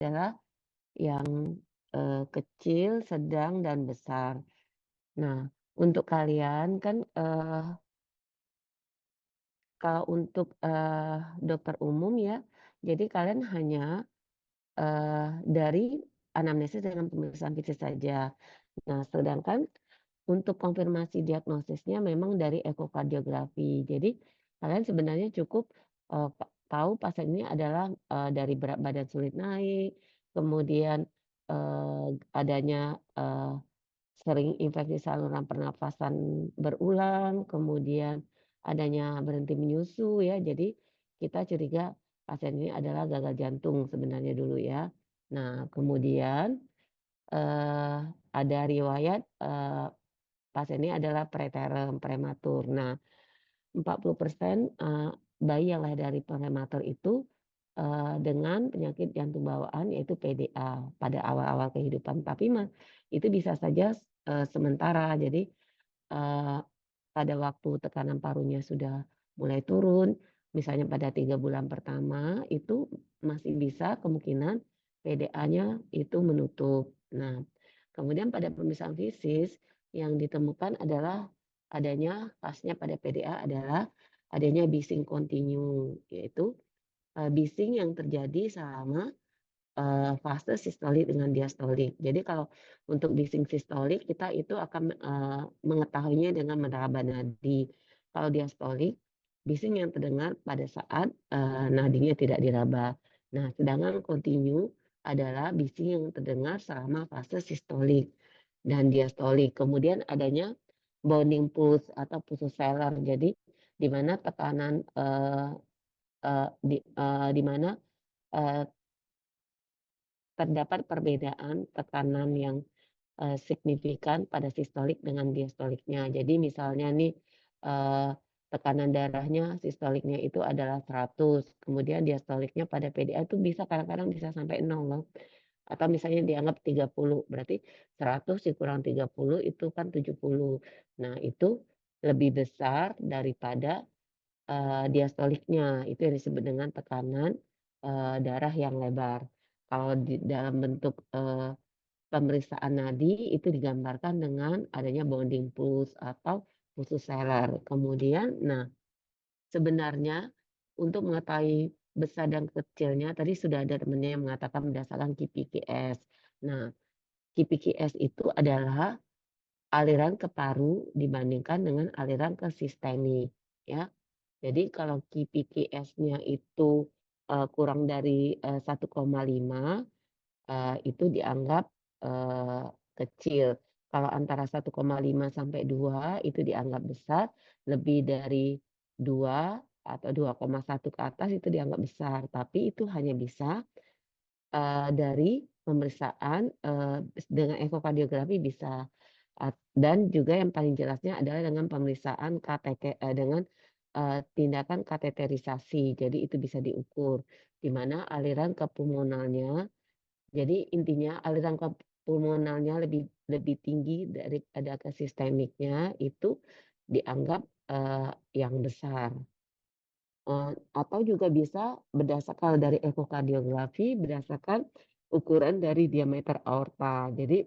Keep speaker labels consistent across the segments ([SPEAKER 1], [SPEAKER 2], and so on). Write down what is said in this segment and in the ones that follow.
[SPEAKER 1] adalah yang, kecil, sedang, dan besar. Nah, untuk kalian kan, kalau untuk, dokter umum ya, jadi kalian hanya, dari anamnesis dengan pemeriksaan fisik saja. Nah, sedangkan untuk konfirmasi diagnosisnya memang dari ekokardiografi. Jadi kalian sebenarnya cukup, tahu pasien ini adalah, dari berat badan sulit naik, kemudian, adanya, sering infeksi saluran pernafasan berulang, kemudian adanya berhenti menyusu ya. Jadi kita curiga pasien ini adalah gagal jantung sebenarnya dulu ya. Nah, kemudian, ada riwayat, pasien ini adalah preterm, prematur. Nah, 40%, bayi yang lahir dari prematur itu, dengan penyakit jantung bawaan yaitu PDA pada awal-awal kehidupan. Tapi itu bisa saja, sementara. Jadi, eee, pada waktu tekanan parunya sudah mulai turun, misalnya pada 3 bulan pertama, itu masih bisa kemungkinan PDA-nya itu menutup. Nah, kemudian pada pemeriksaan fisik yang ditemukan adalah adanya khasnya pada PDA adalah adanya bising kontinu, yaitu, bising yang terjadi selama fase sistolik dengan diastolik. Jadi kalau untuk bising sistolik kita itu akan, mengetahuinya dengan meraba nadi. Kalau diastolik, bising yang terdengar pada saat, nadinya tidak diraba. Nah, sedangkan kontinu adalah bising yang terdengar selama fase sistolik dan diastolik. Kemudian adanya bounding pulse atau pulsus seller. Jadi di mana tekanan, di mana, eee terdapat perbedaan tekanan yang, signifikan pada sistolik dengan diastoliknya. Jadi misalnya nih, eee, tekanan darahnya sistoliknya itu adalah 100, kemudian diastoliknya pada PDA itu bisa kadang-kadang bisa sampai 0 loh. Atau misalnya dianggap 30, berarti 100 dikurang 30 itu kan 70. Nah, itu lebih besar daripada, diastoliknya, itu yang disebut dengan tekanan, darah yang lebar. Kalau di dalam bentuk, pemeriksaan nadi itu digambarkan dengan adanya bounding pulse atau pulsus seller. Kemudian, nah sebenarnya untuk mengetahui besar dan kecilnya tadi sudah ada temennya yang mengatakan berdasarkan KPKS. Nah, KPKS itu adalah aliran ke paru dibandingkan dengan aliran ke sistemik, ya. Jadi kalau KPKS-nya itu, kurang dari, 1,5, itu dianggap, eee, kecil. Kalau antara 1,5 sampai 2 itu dianggap besar, lebih dari 2 atau 2,1 ke atas itu dianggap besar. Tapi itu hanya bisa, dari pemeriksaan, dengan ekokardiografi bisa, dan juga yang paling jelasnya adalah dengan pemeriksaan dengan, tindakan kateterisasi. Jadi itu bisa diukur, di mana aliran ke pulmonalnya jadi intinya aliran ke pulmonalnya lebih lebih tinggi daripada ke sistemiknya itu dianggap, yang besar. Atau juga bisa kalau dari ekokardiografi berdasarkan ukuran dari diameter aorta. Jadi,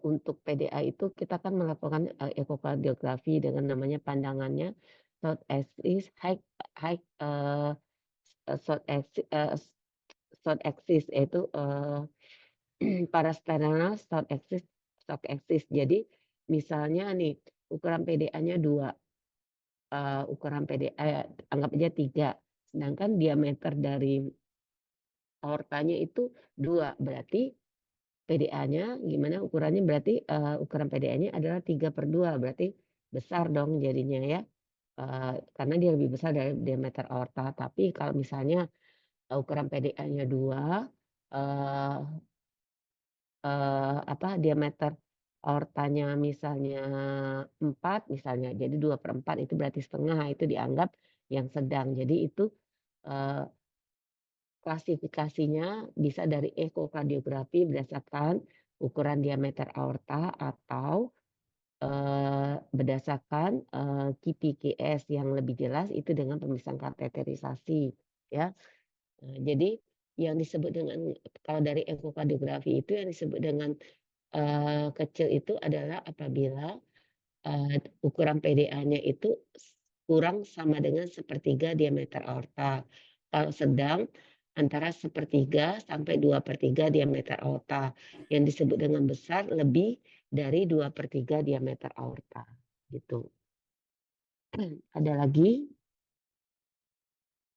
[SPEAKER 1] untuk PDA itu kita kan melakukan, ekokardiografi dengan namanya pandangannya short axis, high, short short axis yaitu, parasternal short axis. Jadi misalnya nih ukuran PDA-nya 2, ukuran PDA anggap aja 3, sedangkan diameter dari aortanya itu 2, berarti PDA-nya gimana ukurannya berarti, ukuran PDA-nya adalah 3/2, berarti besar dong jadinya ya, karena dia lebih besar dari diameter aorta. Tapi kalau misalnya, ukuran PDA-nya 2, eee diameter aortanya misalnya 4 misalnya, jadi 2/4 itu berarti setengah, itu dianggap yang sedang. Jadi itu, eee, klasifikasinya bisa dari ekokardiografi berdasarkan ukuran diameter aorta atau, berdasarkan, KPKS yang lebih jelas itu dengan pemeriksaan kateterisasi ya. Jadi yang disebut dengan kalau dari ekokardiografi itu yang disebut dengan, kecil itu adalah apabila, ukuran PDA-nya itu kurang sama dengan sepertiga diameter aorta. Kalau sedang antara sepertiga sampai 2/3 diameter aorta. Yang disebut dengan besar lebih dari 2/3 diameter aorta, gitu. Ada lagi?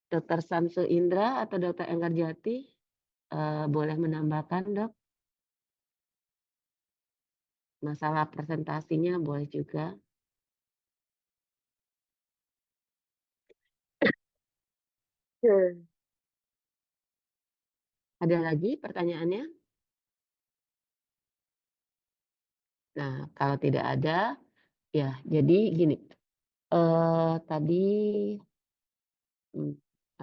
[SPEAKER 1] Dokter Samsul Indra atau Dokter Enggarjati, boleh menambahkan, Dok? Masalah presentasinya boleh juga. Ada lagi pertanyaannya? Nah, kalau tidak ada, ya jadi gini, tadi, mmm,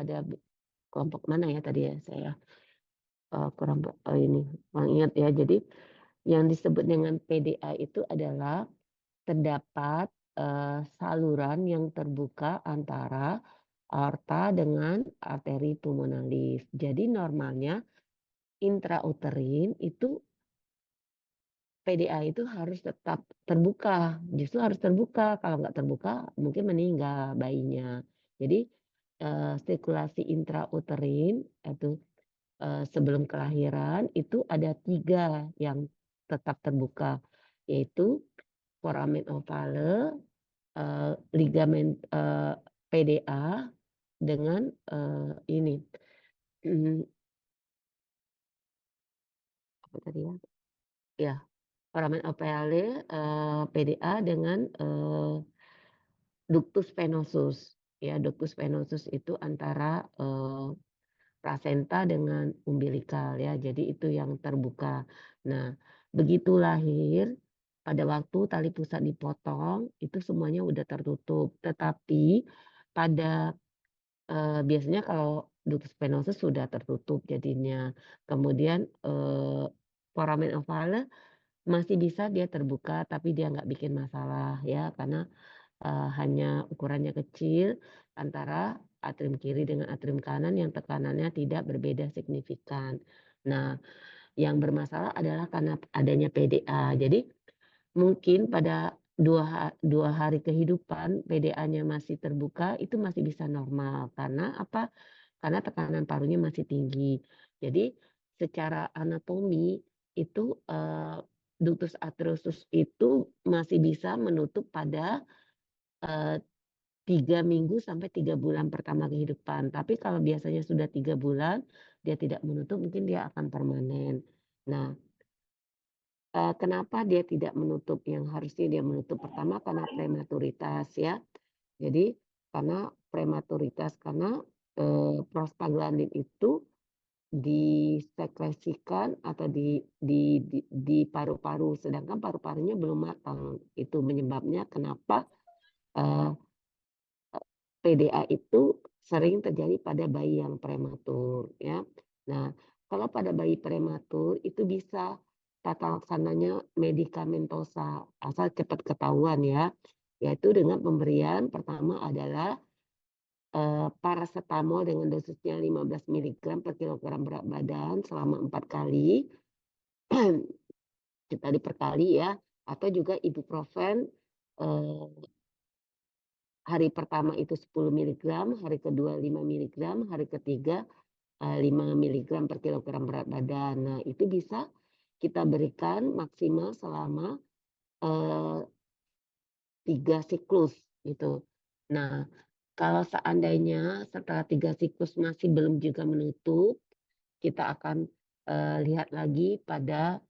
[SPEAKER 1] ada kelompok mana ya tadi ya? Saya, kurang ini, kurang ingat ya. Jadi yang disebut dengan PDA itu adalah terdapat, saluran yang terbuka antara aorta dengan arteri pulmonalis. Jadi normalnya intrauterin itu PDA itu harus tetap terbuka, justru harus terbuka, kalau nggak terbuka mungkin meninggal bayinya. Jadi, sirkulasi intrauterin itu, sebelum kelahiran itu ada 3 yang tetap terbuka, yaitu foramen ovale, ligamen, PDA dengan, ini, mmm, apa tadi ya? Ya, foramen ovale, PDA dengan, ductus venosus, ya, ductus venosus itu antara, plasenta dengan umbilikal ya, jadi itu yang terbuka. Nah, begitu lahir, pada waktu tali pusat dipotong, itu semuanya udah tertutup. Tetapi pada, biasanya kalau ductus venosus sudah tertutup jadinya. Kemudian, foramen ovale masih bisa dia terbuka, tapi dia nggak bikin masalah ya, karena hanya ukurannya kecil antara atrium kiri dengan atrium kanan yang tekanannya tidak berbeda signifikan. Nah, yang bermasalah adalah karena adanya PDA. Jadi mungkin pada 2 hari kehidupan PDA-nya masih terbuka itu masih bisa normal. Karena apa? Karena tekanan parunya masih tinggi. Jadi secara anatomi itu, ductus arteriosus itu masih bisa menutup pada, eee 3 minggu sampai 3 bulan pertama kehidupan. Tapi kalau biasanya sudah 3 bulan, dia tidak menutup, mungkin dia akan permanen. Nah, kenapa dia tidak menutup yang harusnya dia menutup? Pertama karena prematuritas ya. Jadi karena prematuritas, karena, prostaglandin itu disekresikan atau di paru-paru, sedangkan paru-parunya belum matang. Itu menyebabnya kenapa, eee PDA itu sering terjadi pada bayi yang prematur ya. Nah, kalau pada bayi prematur itu bisa tata laksananya medikamentosa, asal cepat ketahuan ya, yaitu dengan pemberian pertama adalah, parasetamol dengan dosisnya 15 miligram per kilogram berat badan selama 4 kali, kali per kali ya, atau juga ibuprofen, eee hari pertama itu 10 miligram, hari kedua 5 miligram, hari ketiga, 5 miligram per kilogram berat badan. Nah, itu bisa kita berikan maksimal selama, eee, 3 siklus gitu. Nah, kalau seandainya setelah 3 siklus masih belum juga menutup, kita akan, lihat lagi pada,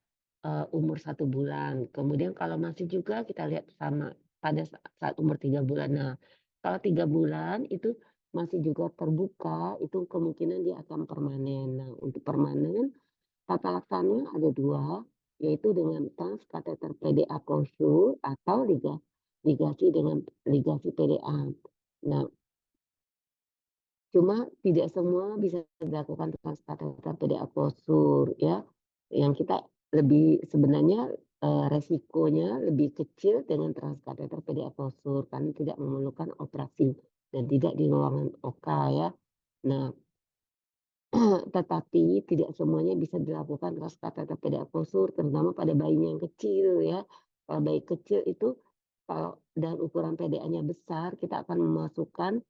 [SPEAKER 1] umur 1 bulan. Kemudian kalau masih juga kita lihat sama pada saat umur 3 bulan. Nah, kalau 3 bulan itu masih juga terbuka, itu kemungkinan dia akan permanen. Nah, untuk permanen tata laksananya ada 2, yaitu dengan transkateter PDA konsul atau ligasi dengan ligasi PDA. Nah, cuma tidak semua bisa dilakukan transkateter PDA postur ya, yang kita lebih sebenarnya, resikonya lebih kecil dengan transkateter PDA postur karena tidak memerlukan operasi dan tidak di ruangan OK ya. Nah, Tetapi tidak semuanya bisa dilakukan transplantasia peda postur, terutama pada bayinya yang kecil ya. Kalau bayi kecil itu kalau dan ukuran PDA-nya besar, kita akan memasukkan,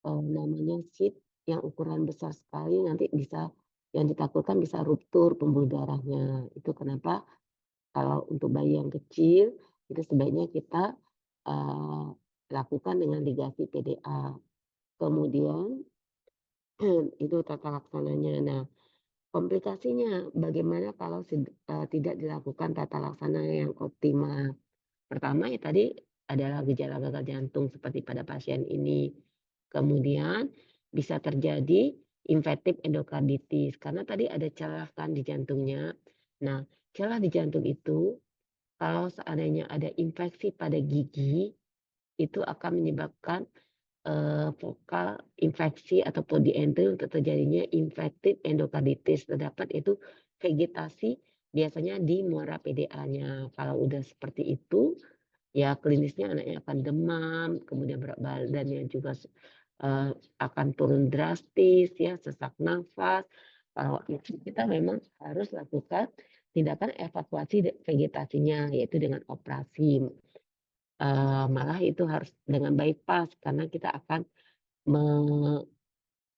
[SPEAKER 1] namanya sheath yang ukuran besar sekali, nanti bisa yang ditakutkan bisa ruptur pembuluh darahnya. Itu kenapa kalau untuk bayi yang kecil, itu sebaiknya kita, eee, lakukan dengan ligasi PDA. Kemudian itu tata laksananya. Nah, komplikasinya bagaimana kalau tidak dilakukan tata laksana yang optimal? Pertama ya tadi adalah gejala gagal jantung seperti pada pasien ini. Kemudian bisa terjadi infektif endokarditis karena tadi ada celah kan di jantungnya. Nah, celah di jantung itu kalau seandainya ada infeksi pada gigi, itu akan menyebabkan vokal infeksi ataupun di entry untuk terjadinya infektif endokarditis. Terdapat itu vegetasi biasanya di muara PDA-nya. Kalau udah seperti itu, ya klinisnya anaknya akan demam, kemudian berat badannya juga akan turun drastis ya, sesak nafas. Kalau itu kita memang harus lakukan tindakan evakuasi vegetasinya, yaitu dengan operasi. Malah itu harus dengan bypass karena kita akan me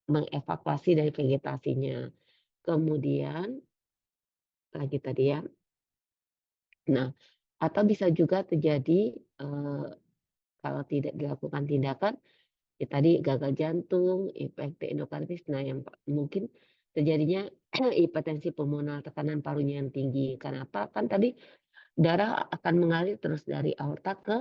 [SPEAKER 1] mengevakuasi dari vegetasinya. Kemudian lagi tadi ya, nah atau bisa juga terjadi, kalau tidak dilakukan tindakan, ya tadi gagal jantung, infeksi endokarditis, nah yang mungkin terjadinya hipertensi pulmoner, tekanan parunya yang tinggi. Kenapa? Kan tadi darah akan mengalir terus dari aorta ke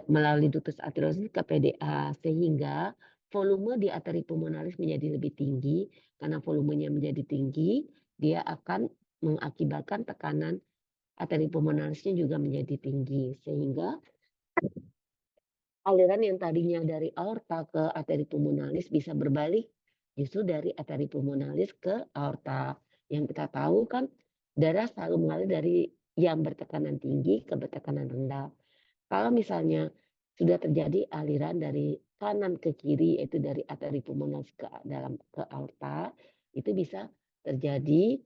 [SPEAKER 1] melalui ductus arteriosus ke PDA, sehingga volume di arteri pulmonalis menjadi lebih tinggi. Karena volumenya menjadi tinggi, dia akan mengakibatkan tekanan arteri pulmonalisnya juga menjadi tinggi, sehingga aliran yang tadinya dari aorta ke arteri pulmonalis bisa berbalik justru dari arteri pulmonalis ke aorta. Yang kita tahu kan darah selalu mengalir dari yang bertekanan tinggi ke bertekanan rendah. Kalau misalnya sudah terjadi aliran dari kanan ke kiri, yaitu dari arteri pulmonalis ke dalam ke aorta, itu bisa terjadi,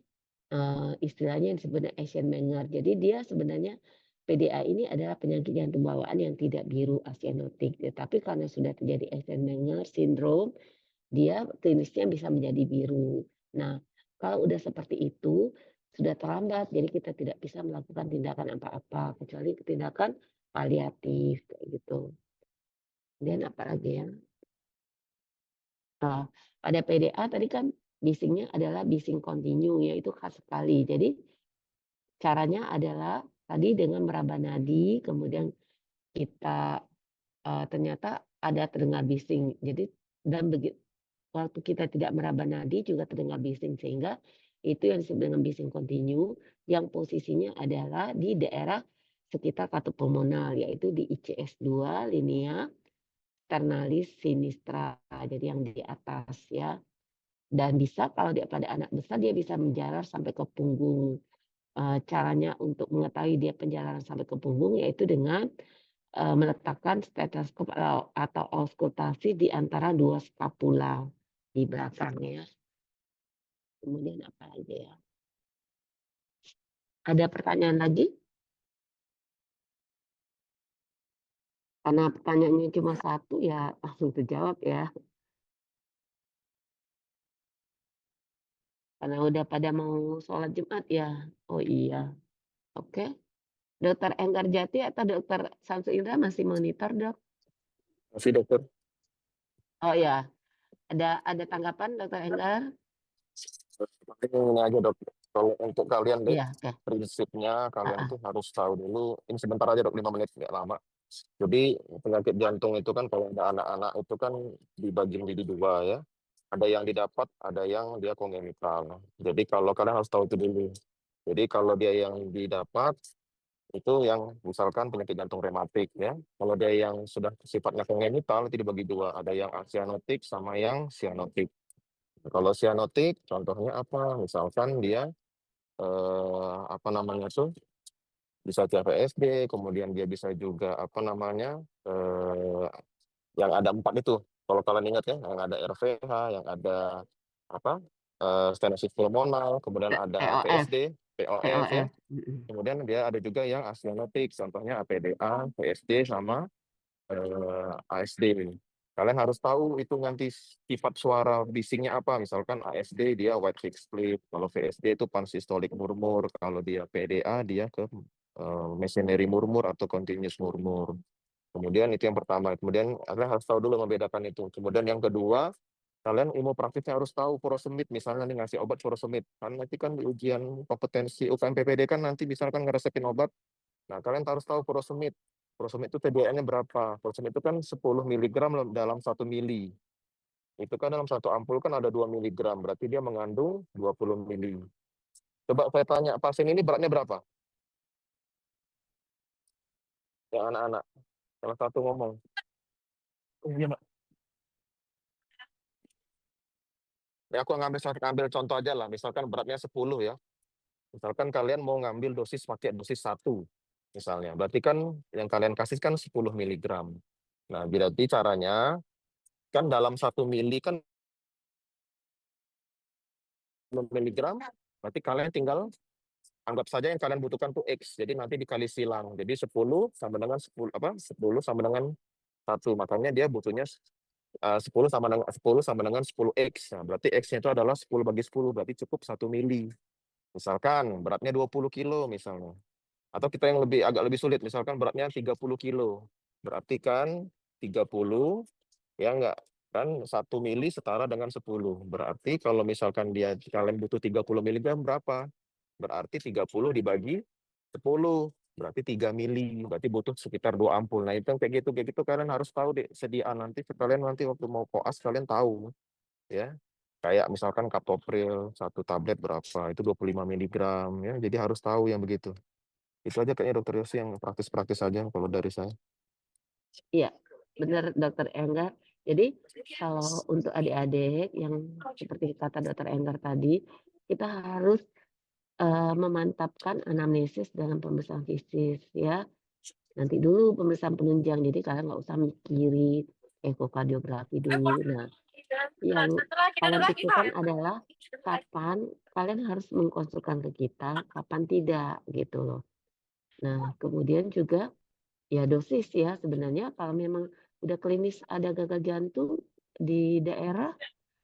[SPEAKER 1] istilahnya yang disebut Eisenmenger. Jadi dia sebenarnya PDA ini adalah penyakit jantung bawaan yang tidak biru asianotik, tetapi karena sudah terjadi Eisenmenger syndrome, dia klinisnya bisa menjadi biru. Nah, kalau udah seperti itu, sudah terlambat, jadi kita tidak bisa melakukan tindakan apa-apa, kecuali tindakan paliatif, kayak gitu. Kemudian apalagi ya, pada PDA tadi kan bisingnya adalah bising kontinu, yaitu khas sekali. Jadi caranya adalah tadi dengan meraba nadi, kemudian kita, ternyata ada terdengar bising. Jadi dan waktu kita tidak meraba nadi juga terdengar bising, sehingga itu yang disebut dengan bising kontinu yang posisinya adalah di daerah sekitar katup pulmonal, yaitu di ICS2 linea sternalis sinistra, jadi yang di atas ya. Dan bisa kalau dia pada anak besar dia bisa menjalar sampai ke punggung. Caranya untuk mengetahui dia penjalaran sampai ke punggung yaitu dengan meletakkan stetoskop atau auskultasi di antara dua skapula di belakang ya. Kemudian apa lagi ya? Ada pertanyaan lagi? Karena pertanyaannya cuma satu ya langsung terjawab ya. Karena udah pada mau sholat Jumat ya. Oh iya, oke. Dokter Enggar Jati atau Dokter Samsu Indra masih monitor, Dok?
[SPEAKER 2] Masih dokter.
[SPEAKER 1] Oh ya, ada tanggapan Dokter Enggar?
[SPEAKER 2] Paling ini aja dok. Kalau untuk kalian deh,
[SPEAKER 1] Iya, oke.
[SPEAKER 2] prinsipnya kalian
[SPEAKER 1] Heeh.
[SPEAKER 2] tuh harus tahu dulu. Ini sebentar aja dok, 5 menit nggak lama. Jadi penyakit jantung itu kan kalau ada anak-anak itu kan dibagi menjadi dua ya. Ada yang didapat, ada yang dia kongenital. Jadi kalau kalian harus tahu itu dulu. Jadi kalau dia yang didapat itu yang misalkan penyakit jantung rematik ya. Kalau dia yang sudah sifatnya kongenital itu dibagi dua. Ada yang asianotik sama yang sianotik. Kalau sianotik contohnya apa? Misalkan dia apa namanya tuh bisa CVSD, kemudian dia bisa juga apa namanya yang ada 4 itu. Kalau kalian ingat ya, yang ada RVH, yang ada apa, stenosis pulmonal, kemudian ada
[SPEAKER 1] POF
[SPEAKER 2] PSD, POF ya,
[SPEAKER 1] POF, mhm.
[SPEAKER 2] kemudian dia ada juga yang astenotik, contohnya APDA, PSD, sama ASD. Kalian harus tahu itu nanti sifat suara bisingnya apa. Misalkan ASD dia white thick split, kalau VSD itu pansystolik murmur, kalau dia PDA dia ke mesentery murmur atau continuous murmur. Kemudian itu yang pertama. Kemudian kalian harus tahu dulu membedakan itu. Kemudian yang kedua, kalian ilmu praktisnya harus tahu furosemid. Misalnya nih ngasih obat furosemid. Kan nanti kan di ujian kompetensi UKM PPD kan nanti misalkan ngeresepin obat. Nah, kalian harus tahu furosemid. Furosemid itu TDN-nya berapa? Furosemid itu kan 10 miligram dalam 1 mili. Itu kan dalam satu ampul kan ada 2 miligram. Berarti dia mengandung 20 mili. Coba saya tanya, pasien ini beratnya berapa? Yang anak-anak. Salah satu ngomong. Oh, iya, Mbak. Ya, aku ngambil contoh aja lah. Misalkan beratnya 10 ya. Misalkan kalian mau ngambil dosis pakai dosis 1 misalnya. Berarti kan yang kalian kasih kan 10 miligram. Nah, berarti caranya kan dalam 1 mili kan 10 miligram, berarti kalian tinggal anggap saja yang kalian butuhkan tuh X. Jadi nanti dikali silang. Jadi 10 sama dengan 10 apa? 10 sama dengan 1. Makanya dia butuhnya 10 sama dengan 10X. Nah, berarti X-nya itu adalah 10 bagi 10, berarti cukup 1 mili. Misalkan beratnya 20 kilo misalnya. Atau kita yang agak lebih sulit, misalkan beratnya 30 kilo. Berarti kan 30, ya enggak? Kan 1 mili setara dengan 10. Berarti kalau misalkan kalian butuh 30 miligram berapa? Berarti 30 dibagi 10. Berarti 3 mili. Berarti butuh sekitar 2 ampul. Nah, itu yang kayak gitu kalian harus tahu deh sediaan nanti. Kalian nanti waktu mau koas kalian tahu. Ya. Kayak misalkan kaptopril 1 tablet berapa? Itu 25 miligram. Ya. Jadi harus tahu yang begitu. Itu aja kayaknya Dokter Yosi yang praktis-praktis aja kalau dari saya.
[SPEAKER 1] Iya, benar Dokter Enggar. Jadi kalau untuk adik-adik yang seperti kata Dokter Enggar tadi, kita harus, memantapkan anamnesis dengan pemeriksaan fisik ya. Nanti dulu pemeriksaan penunjang, jadi kalian nggak usah mikirin ekokardiografi dulu. Nah, yang kalian pikirkan adalah kapan kalian harus mengkonsulkan ke kita, kapan tidak, gitu loh. Nah, kemudian juga ya dosis ya sebenarnya kalau memang udah klinis ada gagal jantung di daerah,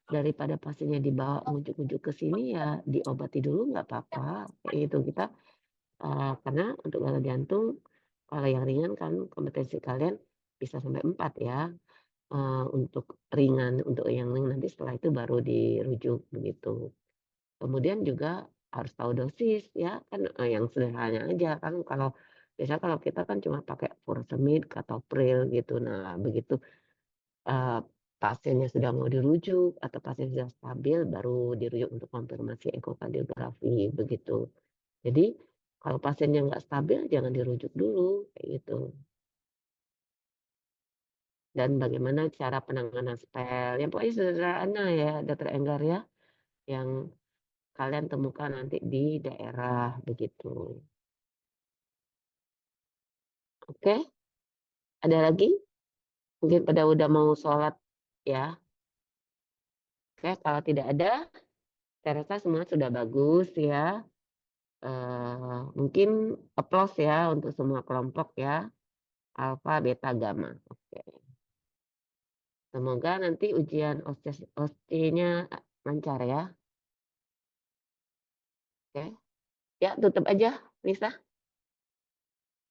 [SPEAKER 1] daripada pasiennya dibawa ngunjuk-ngunjuk ke sini ya diobati dulu nggak apa-apa, kayak gitu. Kita, karena untuk gagal jantung kalau yang ringan kan kompetensi kalian bisa sampai 4 ya, untuk ringan, untuk yang nanti setelah itu baru dirujuk begitu. Kemudian juga harus tahu dosis ya, kan, yang sederhana aja kan biasanya kalau kita kan cuma pakai furosemid, captopril gitu. Nah begitu, eee, pasiennya sudah mau dirujuk atau pasien sudah stabil baru dirujuk untuk konfirmasi ekokardiografi begitu. Jadi kalau pasiennya nggak stabil jangan dirujuk dulu, kayak gitu. Dan bagaimana cara penanganan spel, yang pokoknya sederhana ya Dokter Enggar ya, yang kalian temukan nanti di daerah begitu. Oke, ada lagi? Mungkin pada udah mau sholat ya. Oke, kalau tidak ada, saya rasa semua sudah bagus ya. Mungkin aplaus ya untuk semua kelompok ya, alfa, beta, gamma. Oke. Semoga nanti ujian OSCE-nya lancar ya. Oke. Ya, tutup aja, Lisa.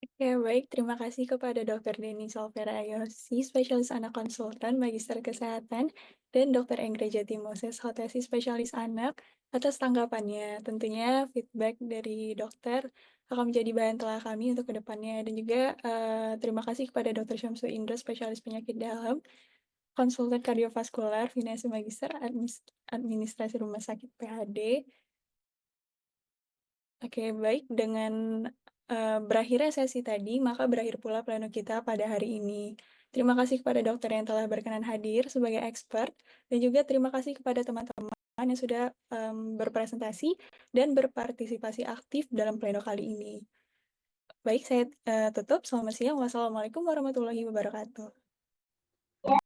[SPEAKER 3] Oke, baik. Terima kasih kepada Dr. Denny Salvera Ayosi, spesialis anak konsultan, magister kesehatan, dan Dr. Enggra Jati Moses, HTSI spesialis anak, atas tanggapannya. Tentunya feedback dari dokter akan menjadi bahan telah kami untuk kedepannya. Dan juga terima kasih kepada Dr. Syamsu Indra, spesialis penyakit dalam, konsultan kardiovaskular, finasi magister, administrasi rumah sakit PHD. Oke, baik. Dengan berakhirnya sesi tadi, maka berakhir pula pleno kita pada hari ini. Terima kasih kepada dokter yang telah berkenan hadir sebagai expert, dan juga terima kasih kepada teman-teman yang sudah berpresentasi dan berpartisipasi aktif dalam pleno kali ini. Baik, saya tutup. Selamat siang. Wassalamualaikum warahmatullahi wabarakatuh.